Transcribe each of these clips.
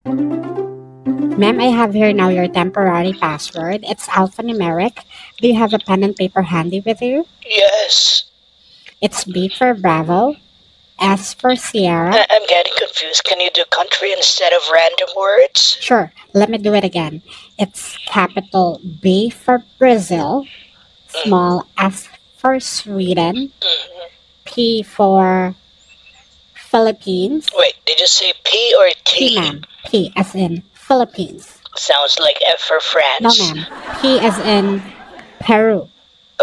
Ma'am, I have here now your temporary password. It's alphanumeric. Do you have a pen and paper handy with you? Yes. It's B for Bravo, S for Sierra. I'm getting confused. Can you do country instead of random words? Sure, let me do it again. It's capital B for Brazil, small S for Sweden, Mhm. P for Philippines. Wait, did you say P or P, T? ma'am. P as in Philippines. Sounds like F for No, France. ma'am. P as in Peru,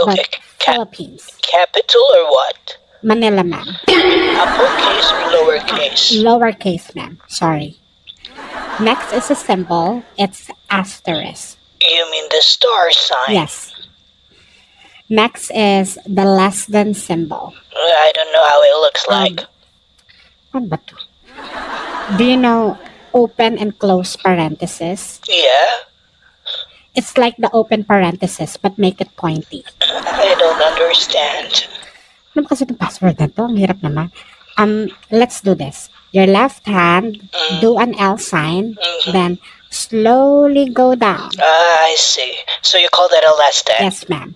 Okay, but Philippines. capital or what? Manila, ma'am. Uppercase or lowercase? Lowercase, ma'am. Sorry. Next is a symbol. It's asterisk. You mean the star sign? Yes. Next is the less than symbol. I don't know how it looks like. Ano ba to? Do you know open and close parenthesis? Yeah? It's like the open parenthesis but make it pointy. I don't understand. Ano ba kasi itong password na to? Ang hirap naman. Let's do this. Your left hand, do an L sign, then slowly go down. I see. So you call that a less than? Yes, ma'am.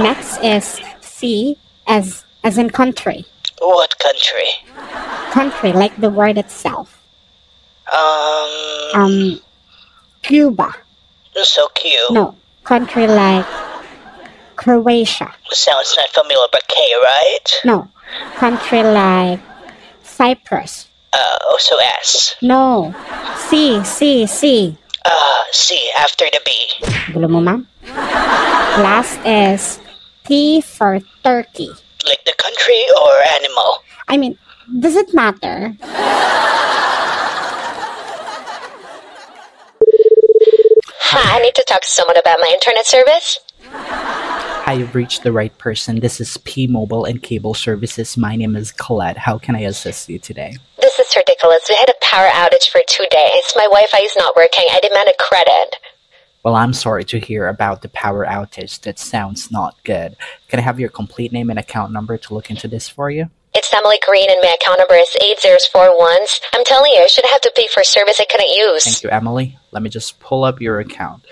Next is C as in country. What country? Country, like the word itself. Cuba. So cute. No, country like Croatia. Sounds not familiar, but K, right? No, country like Cyprus. So S. No, C. C, after the B. Gulo mo, ma'am? Last is T for Turkey. Like the country or animal? I mean, does it matter? Hi, I need to talk to someone about my internet service. Hi, you've reached the right person. This is P Mobile and Cable Services. My name is Colette. How can I assist you today? This is ridiculous. We had a power outage for 2 days. My Wi-Fi is not working. I demand a credit. Well, I'm sorry to hear about the power outage. That sounds not good. Can I have your complete name and account number to look into this for you? It's Emily Green and my account number is 8041. I'm telling you, I shouldn't have to pay for a service I couldn't use. Thank you, Emily. Let me just pull up your account.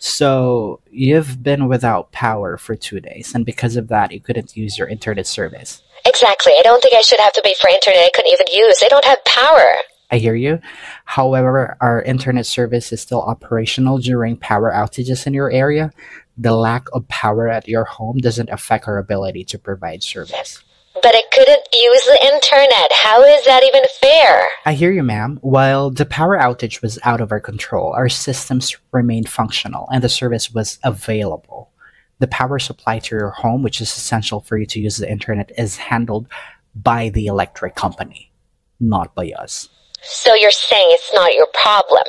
So, you've been without power for 2 days, and because of that, you couldn't use your internet service. Exactly. I don't think I should have to pay for internet I couldn't even use. I don't have power. I hear you. However, our internet service is still operational during power outages in your area. The lack of power at your home doesn't affect our ability to provide service. But I couldn't use the internet. How is that even fair? I hear you, ma'am. While the power outage was out of our control, our systems remained functional and the service was available. The power supply to your home, which is essential for you to use the internet, is handled by the electric company, not by us. So you're saying it's not your problem?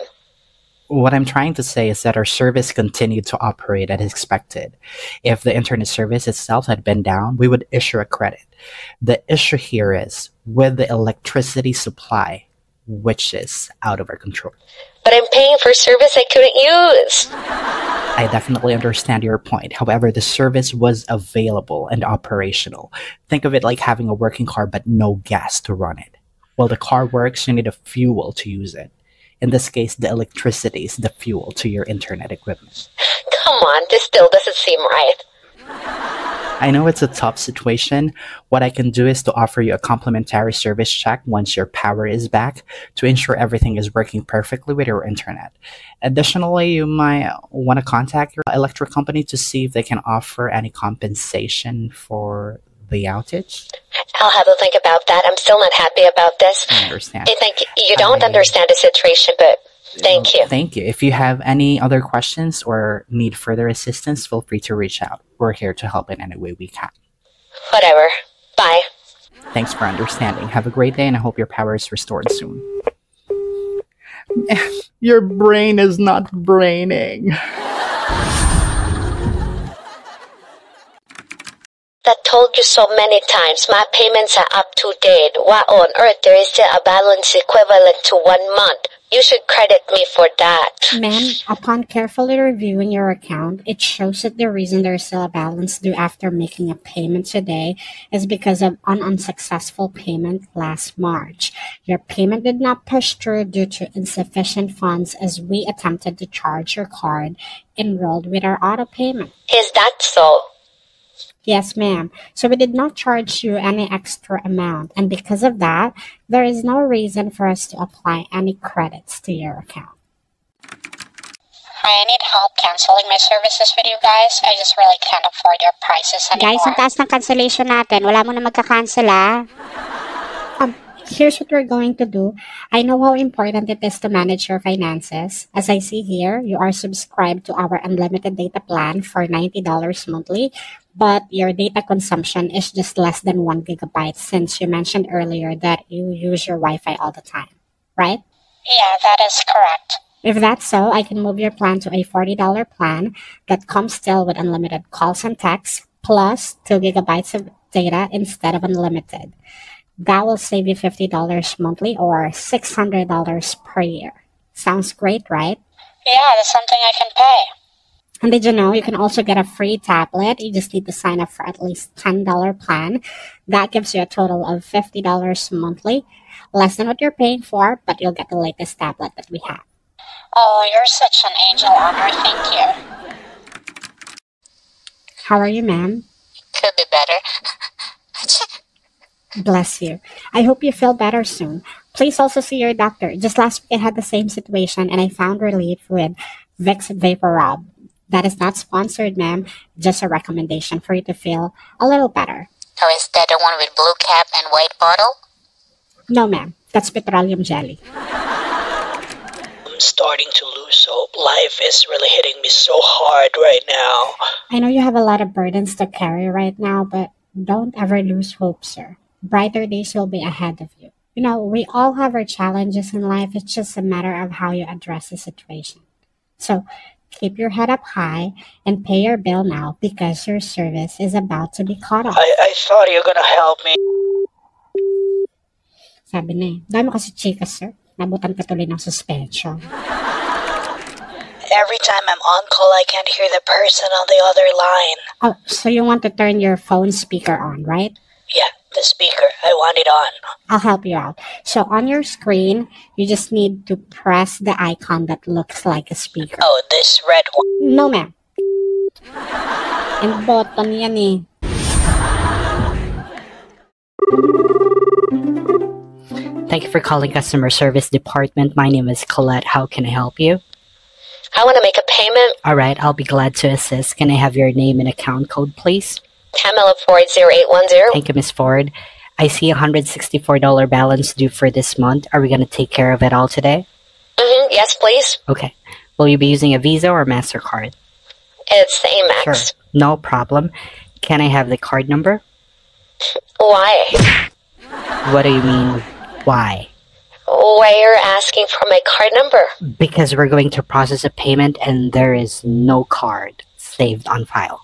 What I'm trying to say is that our service continued to operate as expected. If the internet service itself had been down, we would issue a credit. The issue here is with the electricity supply, which is out of our control. But I'm paying for service I couldn't use. I definitely understand your point. However, the service was available and operational. Think of it like having a working car but no gas to run it. While the car works, you need a fuel to use it. In this case, the electricity is the fuel to your internet equipment. Come on, this still doesn't seem right. I know it's a tough situation. What I can do is to offer you a complimentary service check once your power is back to ensure everything is working perfectly with your internet. Additionally, you might want to contact your electric company to see if they can offer any compensation for the outage. I'll have to think about that. I'm still not happy about this. I understand. I think you don't understand the situation, but thank you. Thank you. If you have any other questions or need further assistance, feel free to reach out. We're here to help in any way we can. Whatever. Bye. Thanks for understanding. Have a great day, and I hope your power is restored soon. Your brain is not braining. I told you so many times, my payments are up to date. Why on earth there is still a balance equivalent to 1 month? You should credit me for that. Ma'am, upon carefully reviewing your account, it shows that the reason there's still a balance due after making a payment today is because of an unsuccessful payment last March. Your payment did not push through due to insufficient funds as we attempted to charge your card enrolled with our auto payment. Is that so? Yes, ma'am. So we did not charge you any extra amount, and because of that, there is no reason for us to apply any credits to your account. I need help canceling my services with you guys. I just really can't afford your prices anymore. Guys, ang taas ng cancellation natin. Wala mo na magka-cancel, ah. Here's what we're going to do. I know how important it is to manage your finances. As I see here, you are subscribed to our unlimited data plan for $90 monthly, but your data consumption is just less than 1 gigabyte since you mentioned earlier that you use your Wi-Fi all the time, right? Yeah, that is correct. If that's so, I can move your plan to a $40 plan that comes still with unlimited calls and texts, plus 2 gigabytes of data instead of unlimited. That will save you $50 monthly or $600 per year. Sounds great, right? Yeah, that's something I can pay. And did you know you can also get a free tablet? You just need to sign up for at least $10 plan. That gives you a total of $50 monthly, less than what you're paying for, but you'll get the latest tablet that we have. Oh, you're such an angel on earth. Thank you. How are you, ma'am? Could be better. Bless you. I hope you feel better soon. Please also see your doctor. Just last week I had the same situation and I found relief with Vicks VapoRub. That is not sponsored, ma'am. Just a recommendation for you to feel a little better. Oh, is that the one with blue cap and white bottle? No, ma'am. That's petroleum jelly. I'm starting to lose hope. Life is really hitting me so hard right now. I know you have a lot of burdens to carry right now, but don't ever lose hope, sir. Brighter days will be ahead of you. You know, we all have our challenges in life. It's just a matter of how you address the situation. So, keep your head up high and pay your bill now because your service is about to be cut off. I thought you were gonna help me. Sabi na eh. Dami kasi chika, sir. Nabutan ka tuloy ng suspension. Every time I'm on call, I can't hear the person on the other line. Oh, so you want to turn your phone speaker on, right? Yeah, the speaker. I want it on. I'll help you out. So on your screen, you just need to press the icon that looks like a speaker. Oh, this red one. No, ma'am. And button yan eh. Thank you for calling customer service department. My name is Colette. How can I help you? I want to make a payment. All right, I'll be glad to assist. Can I have your name and account code, please? Camilla Ford 0810. Thank you, Miss Ford. I see a $164 balance due for this month. Are we going to take care of it all today? Yes, please. Okay. Will you be using a Visa or MasterCard? It's the Amex. Sure. No problem. Can I have the card number? Why? What do you mean, why? Why you're asking for my card number? Because we're going to process a payment and there is no card saved on file.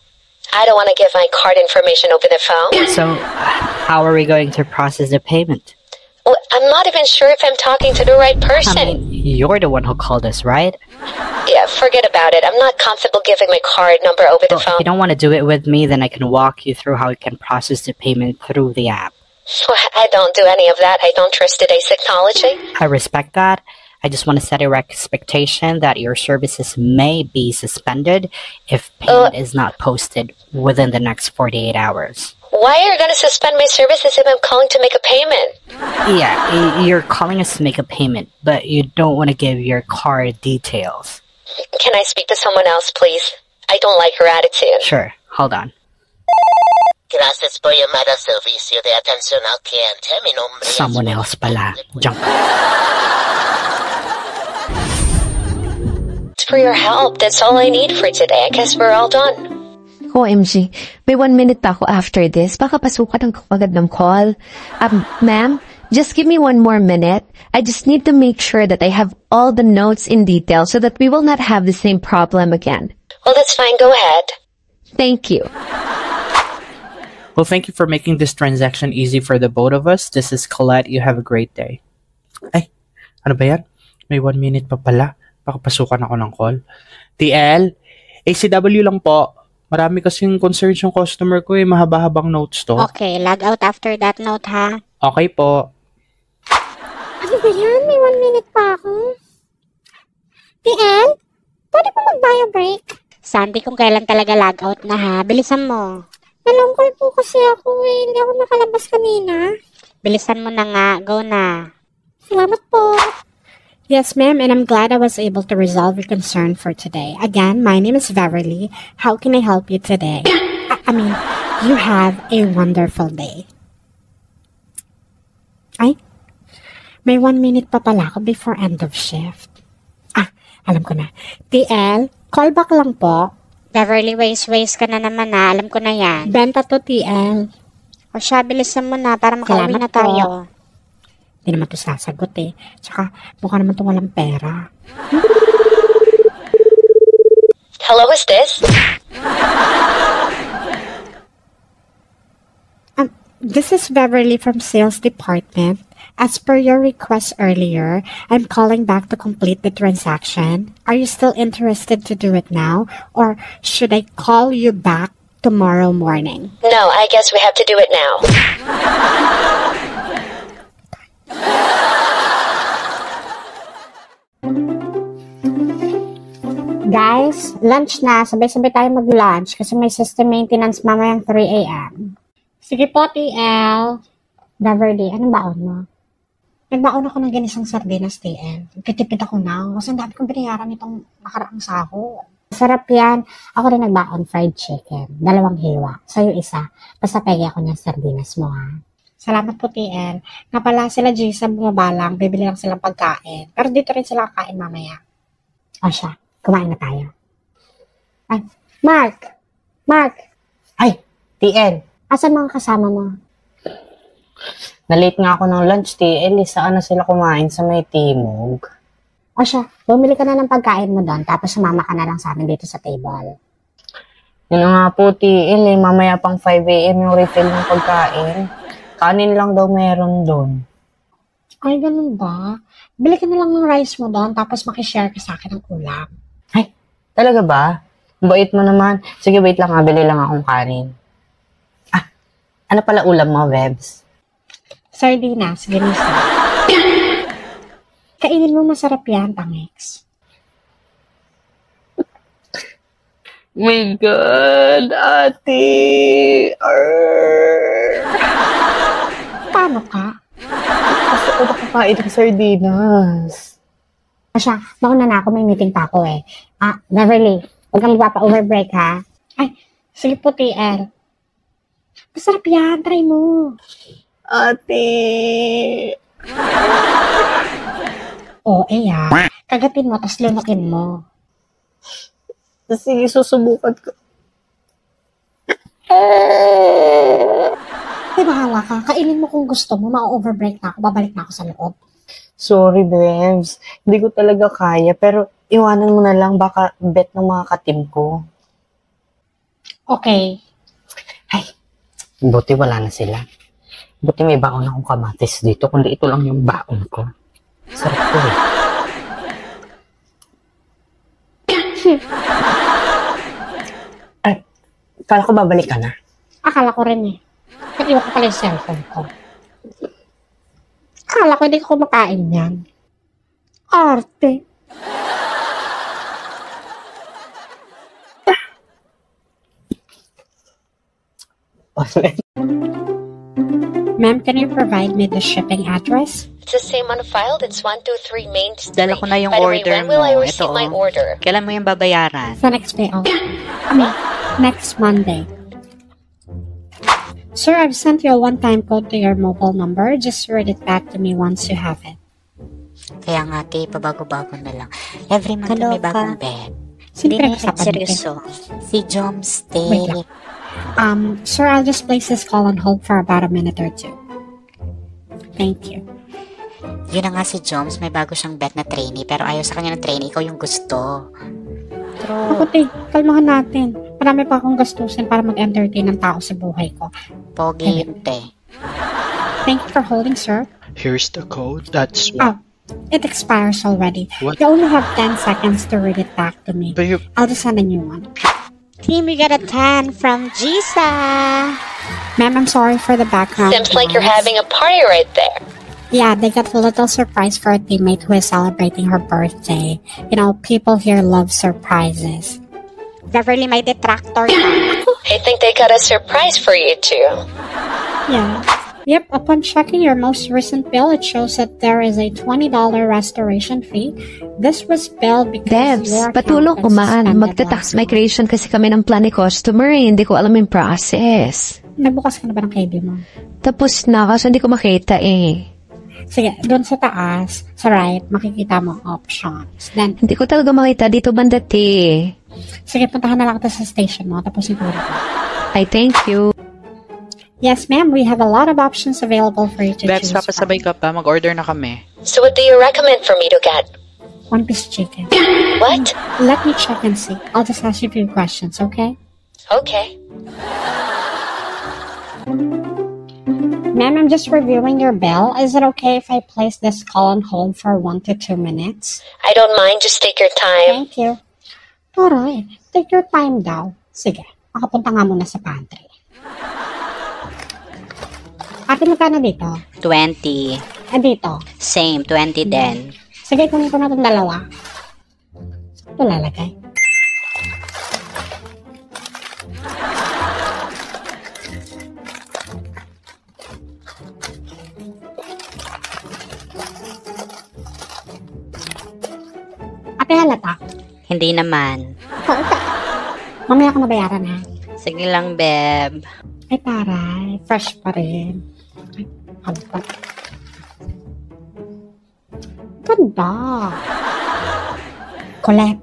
I don't want to give my card information over the phone. So, how are we going to process the payment? Well, I'm not even sure if I'm talking to the right person. I mean, you're the one who called us, right? Yeah, forget about it. I'm not comfortable giving my card number over the Well, if phone. you don't want to do it with me, then I can walk you through how you can process the payment through the app. Well, I don't do any of that. I don't trust today's technology. I respect that. I just want to set a expectation that your services may be suspended if payment is not posted within the next 48 hours. Why are you going to suspend my services if I'm calling to make a payment? Yeah, you're calling us to make a payment, but you don't want to give your card details. Can I speak to someone else, please? I don't like your attitude. Sure, hold on. Gracias por llamar al servicio de atención al cliente. Mi nombre es... Someone else pala. Jump. For your help, that's all I need for today. I guess we're all done. OMG, may 1 minute pa ako after this. Baka pasukan ang agad ng call. Ma'am, just give me 1 more minute. I just need to make sure that I have all the notes in detail so that we will not have the same problem again. Well, that's fine. Go ahead. Thank you. Well, thank you for making this transaction easy for the both of us. This is Colette. You have a great day. Ay, ano ba yan? May 1 minute pa pala. Baka pasukan ako ng call. TL, ACW lang po. Marami kasing concerns yung customer ko mahaba-habang notes to. Okay, log out after that note, ha? Okay po. Ano ba yan? May 1 minute pa ako. TL, pwede pa mag-bio break? Sandy, kung kailan talaga log out na, ha? Bilisan mo. Nalungkol po kasi ako Hindi ako nakalabas kanina. Bilisan mo na nga. Go na. Salamat po. Yes, ma'am, and I'm glad I was able to resolve your concern for today. Again, my name is Beverly. How can I help you today? I mean, you have a wonderful day. Ay, may 1 minute pa pala ako before end of shift. Alam ko na. TL, call back lang po. Beverly, waste ka na naman na. Alam ko na yan. Benta to, TL. O siya, bilisan mo na para makauwi na tayo. Hindi naman ito sasagot Tsaka, mukha naman itong walang pera. Hello, who's this? This is Beverly from Sales Department. As per your request earlier, I'm calling back to complete the transaction. Are you still interested to do it now? Or should I call you back tomorrow morning? No, I guess we have to do it now. Guys, lunch na. Sabay-sabay tayo mag-lunch kasi may system maintenance mamayang 3 a.m. Sige po, TL. Beverly, anong baon mo? Nagbaon ako ng ginisang sardinas, TL. Nagtitipid ako na. Kasi ang dami kong binayaran itong nakaraang sako. Sarap yan. Ako rin nagbaon fried chicken. 2 hiwa. Sa'yo isa. Basta pegi ako ng sardinas mo, ha? Salamat po, TL. Nga pala sila, Gisa, bumaba lang. Bibili lang silang pagkain. Pero dito rin sila kakain mamaya. O siya, kumain na tayo. Ay, Mark! Ay, TL. Asan mga kasama mo? Nalate nga ako ng lunch, TL. Saan na sila kumain sa may timog? O siya, bumili ka na ng pagkain mo doon, tapos sumama ka na lang sa amin dito sa table. Yun na nga po, TL. Mamaya pang 5 a.m. yung refill ng pagkain. Kanin lang daw meron doon. Ay, ganun ba? Bili ka na lang ng rice mo doon, tapos makishare ka sa akin ng ulam. Ay, talaga ba? Bait mo naman. Sige, wait lang ha. Bili lang akong kanin. Ano pala ulam mo, Webs? Sardinas, ganisa. Kainin mo, masarap yan, Tangex. My God, ate! Paano ka? Kasi ako nakakain ng sardinas. Asya, mauna na ako, may meeting pa ako Beverly, huwag kang magpapa-overbreak ha. Ay, sige po, TL. Masarap yan, try mo. Ate! Kagatin mo, tas lunukin mo. Sige, susubukan ko. Ay, bahala ka. Kainin mo kung gusto mo. Ma-overbreak na ako. Babalik na ako sa loob. Sorry, Bebs. Hindi ko talaga kaya. Pero iwanan mo na lang. Baka bet ng mga katim ko. Okay. Ay, buti wala na sila. Buti may baon akong kamatis dito. Kundi ito lang yung baon ko. Sarap ko Ay, kala ko babalik ka na. Akala ko rin Nag-iwan ko pala yung cellphone ko. Akala ko hindi ko kumakain yan. Arte. Ma'am, can you provide me the shipping address? It's the same on file. It's 123 Main Street. Dala ko na yung By the way, order when will I mo. receive Ito, my order? Kailan mo yung babayaran? Sa next payout. Next Monday. Sir, I've sent you a one-time code to your mobile number. Just read it back to me once you have it. Kaya nga, te, pabago-bago na lang. Every month may bagong bed. Sino Hindi na pinag-usapan seryoso. Si Joms, te. Wait lang. Sir, I'll just place this call on hold for about a minute or two. Thank you. Yun na nga si Joms, may bago siyang bet na trainee, pero ayaw sa kanya ng trainee, ikaw yung gusto. Ako, te, kalmahan natin. Marami pa akong gastusin para mag-entertain ng tao sa buhay ko. Pogi yun, te. Thank you for holding, sir. Here's the code. That's It expires already. What? You only have 10 seconds to read it back to me. Babe, I'll just send a new one. Team, we got a 10 from Jisa. Ma'am, I'm sorry for the background Seems like you're noise. having a party right there. Yeah, they got a little surprise for a teammate who is celebrating her birthday. You know, people here love surprises. Beverly, may detractor ka. I think they got a surprise for you too. Yeah. Yep, upon checking your most recent bill, it shows that there is a $20 restoration fee. This was billed because Devs, your account patulong was kumaan. suspended Magta-tax last month. migration kasi kami ng plan ni customer eh. Hindi ko alam yung process. Nagbukas ka na ba ng KB mo? Tapos na kasi hindi ko makita eh. Sige, doon sa taas, sa right, makikita mo options. Then, Hindi ko talaga makita dito bandati. sige, puntahan na lang kita sa station mo, tapos siguro ka. I thank you. Yes, ma'am, we have a lot of options available for you to Bebs, choose papasabay ka pa. Mag-order na kami. So what do you recommend for me to get? from. 1-piece chicken. What? Let me check and see. I'll just ask you a few questions, okay? Okay. Ma'am, I'm just reviewing your bill. Is it okay if I place this call on hold for 1 to 2 minutes? I don't mind, just take your time. Thank you. Alright, take your time daw. Sige, makapunta nga muna sa pantry. Ate, magkano dito? 20. Dito. Same, 20 din. Sige, kunin ko na itong dalawa. Ito lalagay. Ate, halata. Hindi naman. Mamaya ko nabayaran ha. Sige lang, Beb. Ay, taray. Fresh pa rin. Ay, halata. Ganda. Colette,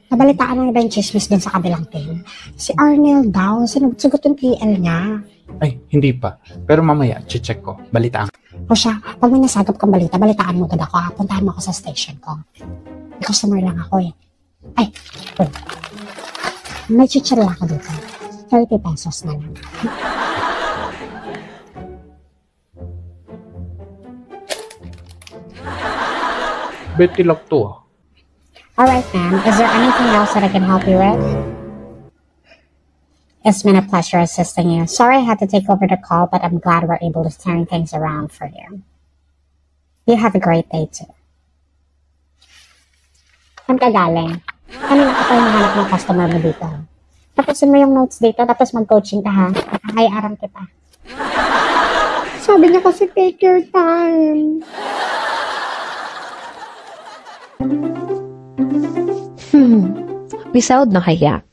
nabalitaan ng iba yung chismis dun sa kabilang team. Si Arnel daw, sinugot yung TL niya. Ay, hindi pa. Pero mamaya, check ko. Balitaan. O siya, pag may nasagap kang balita, balitaan mo agad ako ha. Puntahan mo ako sa station ko. May customer lang ako eh. Ay, wait. May chichirya ako dito. 30 pesos na lang. Betty lock to ah. Alright, ma'am. Is there anything else that I can help you with? It's been a pleasure assisting you. Sorry I had to take over the call, but I'm glad we're able to turn things around for you. You have a great day too. Saan ka galing? Kanina ka pa yung nahanap ng customer mo dito. Tapusin mo yung notes dito, tapos mag-coaching ka ha. Nakakayaran kita. Sabi niya kasi take your time. May sahod na kaya?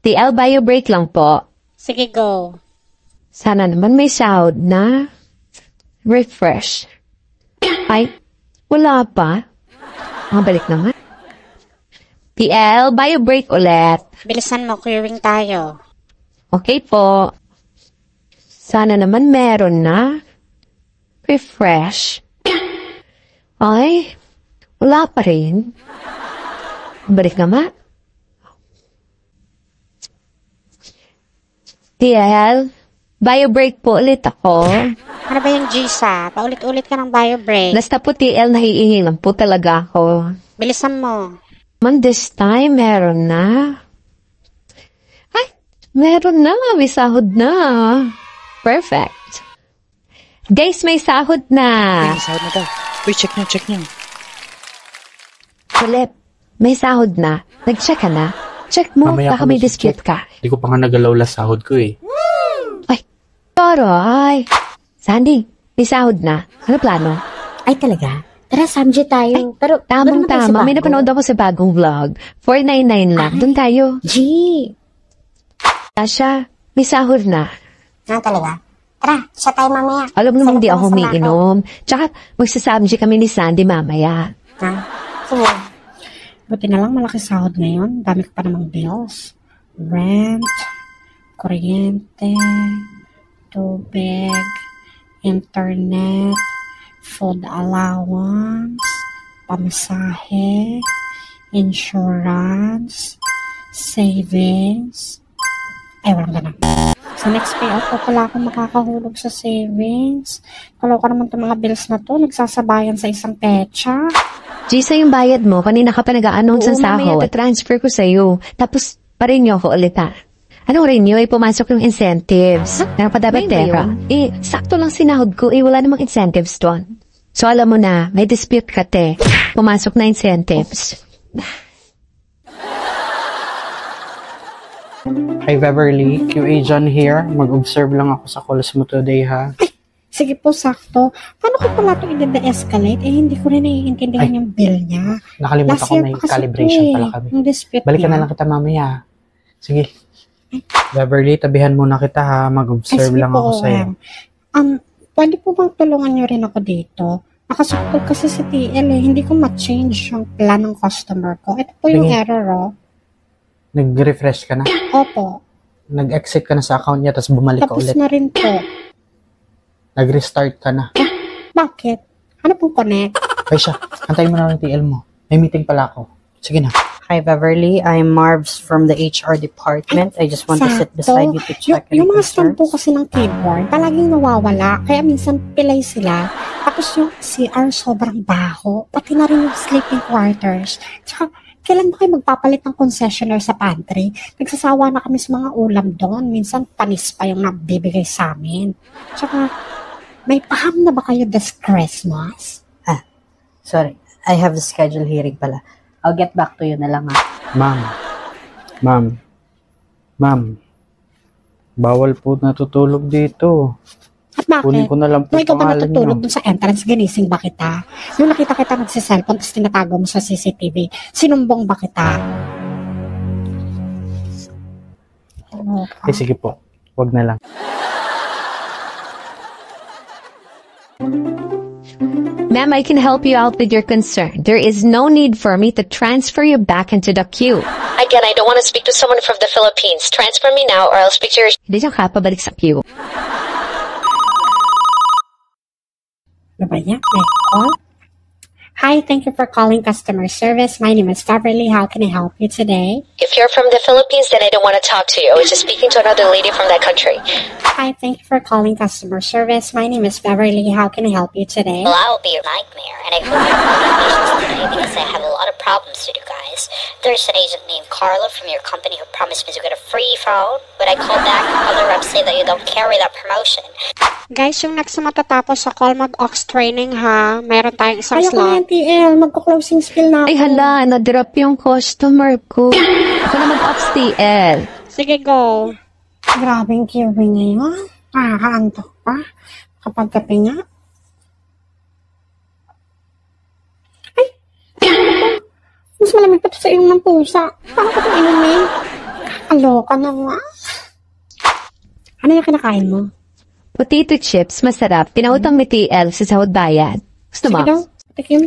TL bio break lang po. Sige, go. Sana naman may sahod na. Refresh. Ay, wala pa. Balik naman. TL, bio break ulit. Bilisan mo, queuing tayo. Okay po. Sana naman meron na. Refresh. Ay, wala pa rin. Balik naman. TL, bio break po ulit ako. Ano ba yung Gisa? Paulit-ulit ka ng bio break. Basta po TL, nahihingi po talaga ako. Bilisan mo. Man, this time, meron na. Ay, meron na. May sahod na. Perfect. Guys, may sahod na. Ay, sahod na daw. Uy, check nyo. Philip, may sahod na. Nag-check ka na? Check mo, Mamaya baka ko may check. dispute ka. Di ko pa nga nagalaw last sahod ko eh. Ay, taray. Sandy, may sahod na. Ano plano? Ay talaga? Tara, Samji tayo. Pero, doon naman tayo sa Tamang-tama. May bago. napanood ako sa bagong vlog. 499 lang. Doon tayo. G. Tasha, may sahod na. Talaga? Tara, siya tayo mamaya. Alam mo naman Sarap di na ako sa umiinom. Tsaka, magsasabji kami ni Sandy mamaya. Ha? Sige. Buti na lang malaki sahod ngayon. Dami ko pa namang bills. Rent, kuryente, tubig, internet, food allowance, pamasahe, insurance, savings. Ay, walang ganun. Sa next payout ko pala ako makakahulog sa savings. Kaloka naman itong mga bills na to. Nagsasabayan sa isang petsa. Gisa yung bayad mo, kanina ka pa nag-a-announce ng mamaya sahod. Transfer ko sa'yo. Tapos, parin niyo ako ulit ha. Anong renew? Pumasok yung incentives. Meron pa dapat pera. Sakto lang sinahod ko. Wala namang incentives doon. So, alam mo na, may dispute ka, te. Pumasok na incentives. Hi Beverly, QA John here. Mag-observe lang ako sa calls mo today ha. Sige po, sakto. Paano ko pala ito i-de-escalate? Hindi ko rin naiintindihan yung bill niya. Nakalimutan ko may calibration pala kami. Balikan na lang kita mamaya. Sige. Beverly, tabihan muna kita ha. Mag-observe lang ako sa'yo. Pwede po bang tulungan niyo rin ako dito? Nakasukol kasi si TL Hindi ko ma-change yung plan ng customer ko. Ito po yung error Nag-refresh ka na? Opo. Nag-exit ka na sa account niya tapos bumalik ka ulit? Tapos na rin po. Nag-restart ka na? Bakit? Ano pong connect? Ay siya, antayin mo na ng TL mo. May meeting pala ako. Sige na. Hi Beverly, I'm Marvs from the HR department. I just want to sit beside you to check yung mga stand po kasi ng keyboard, palaging nawawala. Kaya minsan pilay sila. Tapos yung CR sobrang baho. Pati na rin yung sleeping quarters. Tsaka, kailan ba kayo magpapalit ng concessionaire sa pantry? Nagsasawa na kami sa mga ulam doon. Minsan panis pa yung nabibigay sa amin. Tsaka, may paham na ba kayo this Christmas? Sorry, I have a schedule hearing pala. I'll get back to you na lang ha. Ma'am. Bawal po natutulog dito. At bakit? Kunin ko na lang po Nung ikaw ba pangalan natutulog niyo. dun sa entrance, ginising ba kita? Nung nakita kita nagsiselfone, tapos tinatago mo sa CCTV, sinumbong ba kita? Sige po. Wag na lang. Ma'am, I can help you out with your concern. There is no need for me to transfer you back into the queue. Again, I don't want to speak to someone from the Philippines. Transfer me now or I'll speak to your... Hindi siya ka pabalik sa queue. Ano ba yan? May call? Hi, thank you for calling customer service. My name is Beverly. How can I help you today? If you're from the Philippines, then I don't want to talk to you. I was just speaking to another lady from that country. Hi, thank you for calling customer service. My name is Beverly. How can I help you today? Well, I'll be your nightmare, and I hope you have patience today because I have a lot of problems with you guys. There's an agent named Carla from your company who promised me to get a free phone, but I called back, other reps say that you don't carry that promotion. Guys, yung next na matatapos sa call mag-ox training ha, meron tayong isang Ayaw ko na slot. yung TL, magko-closing spill na ako. Ay hala, na-drop yung customer ko. Ako na mag-ops TL. Sige, go. Grabing QB ngayon. Nakakaantok pa. Kapag kape nga. Ay! Mas malamig pa ito sa iyong ng pusa. Paano ko ito inumin? Kaloka na nga. Ano yung kinakain mo? Potato chips, masarap. Pinautang ni TL sa sahod bayad. Gusto mo? Sige daw, tikim.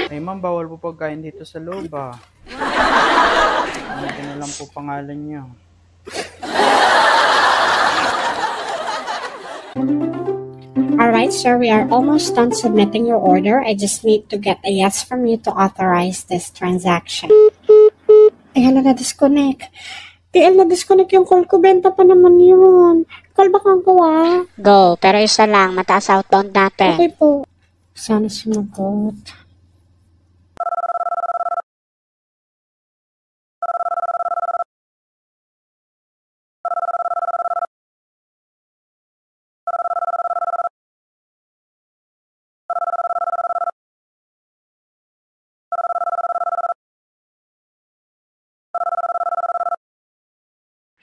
Ay ma'am, bawal po pagkain dito sa loob ah. Ano na lang po pangalan niyo. Alright, sir, we are almost done submitting your order. I just need to get a yes from you to authorize this transaction. Ay, hala, na-disconnect. TL, na-disconnect yung call ko. Benta pa naman yun. Call back ako ah. Go, pero isa lang, mataas outbound natin. Okay po. Sana sumagot.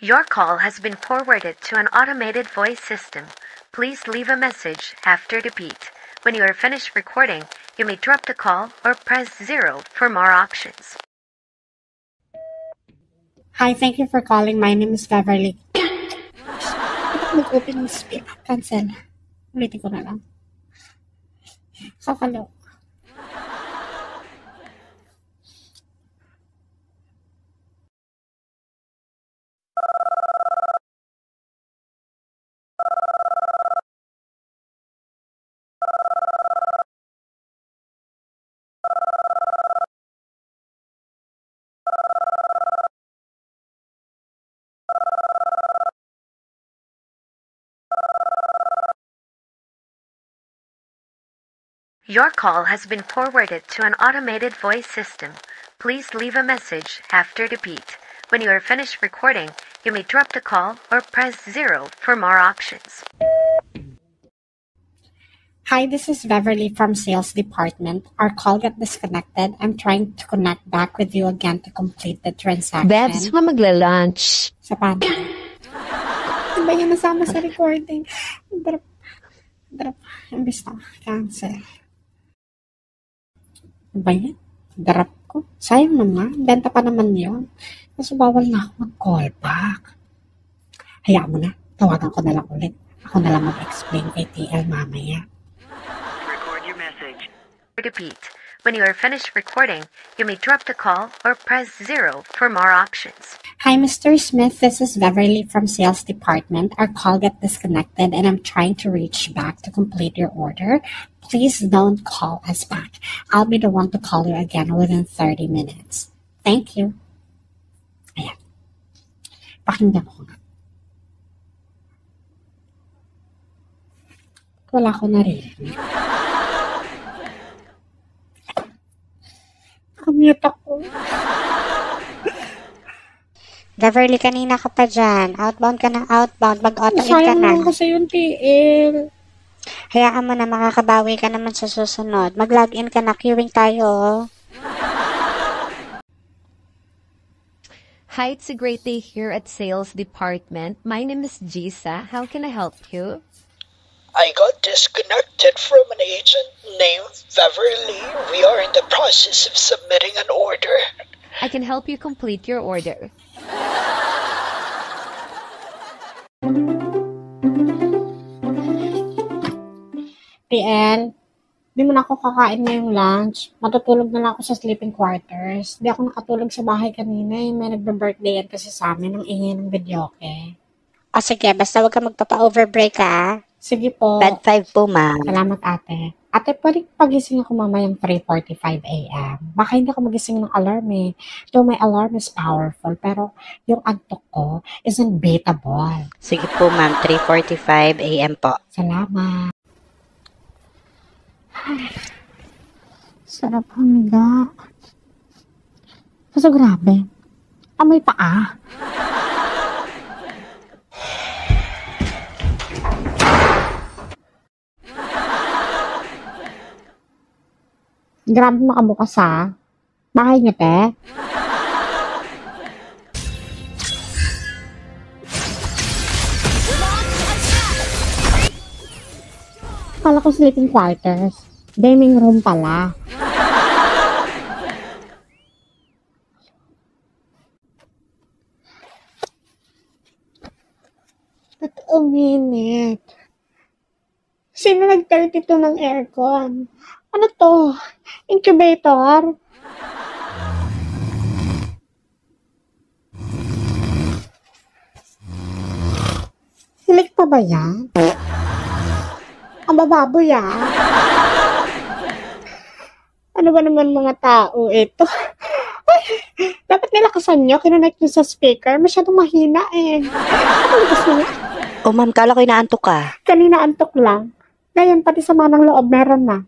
Your call has been forwarded to an automated voice system. Please leave a message after the beep. When you are finished recording, you may drop the call or press 0 for more options. Hi, thank you for calling. My name is Beverly. Mag-open yung spill. Cancel. Ulitin ko na lang. Kakalo. Your call has been forwarded to an automated voice system. Please leave a message after the beep. When you are finished recording, you may drop the call or press 0 for more options. Hi, this is Beverly from Sales Department. Our call got disconnected. I'm trying to connect back with you again to complete the transaction. Bebs, nga magla-lunch. Sa paano? Ano ba yan nasama sa recording? Drop. Imbis na cancel. Ano ba yan? Drop ko. Sayang naman. Benta pa naman yun. Kasi bawal na ako mag-call back. Hayaan mo na. Tawagan ko na lang ulit. Ako na lang mag-explain kay TL mamaya. Record your message. Repeat. When you are finished recording, you may drop the call or press 0 for more options. Hi, Mr. Smith. This is Beverly from Sales Department. Our call got disconnected and I'm trying to reach back to complete your order. Please don't call us back. I'll be the one to call you again within 30 minutes. Thank you. Ayan. Pakinggan ko nga. Wala ko narinig. Kamute ako. Beverly, kanina ka pa dyan. Outbound ka ng outbound. Mag-auto-in ka Sayang na. naman kasi yung TL. Hayaan mo na, makakabawi ka naman sa susunod. Mag-login ka na. Queuing tayo. Hi, it's a great day here at Sales Department. My name is Gisa. How can I help you? I got disconnected from an agent named Beverly. We are in the process of submitting an order. I can help you complete your order. TL, di mo na ako kakain ngayong lunch. Matutulog na lang ako sa sleeping quarters. Di ako nakatulog sa bahay kanina. May nagbe-birthday kasi sa amin. Ang ingay ng videoke. O sige, basta huwag ka magpapa-overbreak ha. Sige po. Bed 5 po, ma'am. Salamat, ate. Ate, pwede pagising ako mamayang 3:45 a.m. Baka hindi ako magising ng alarm eh. Though my alarm is powerful, pero yung antok ko is unbeatable. Sige po, ma'am. 3:45 a.m. po. Salamat. Ay, sarap hangga. Kaso grabe. Amoy paa. Grabe makabukas ha. Bahay niyo, te. Kala ko sleeping quarters. Gaming room pala. At uminit. Sino nag-32 ng aircon? Ano to? Incubator? Hilik pa ba yan? Ang bababoy ah. Ano ba naman mga tao ito? Ay, dapat nilakasan nyo, kinonect nyo sa speaker. Masyadong mahina eh. Ano gusto nyo? O ma'am, kala ko inaantok ka. Kanina antok lang. Ngayon, pati sama ng loob meron na.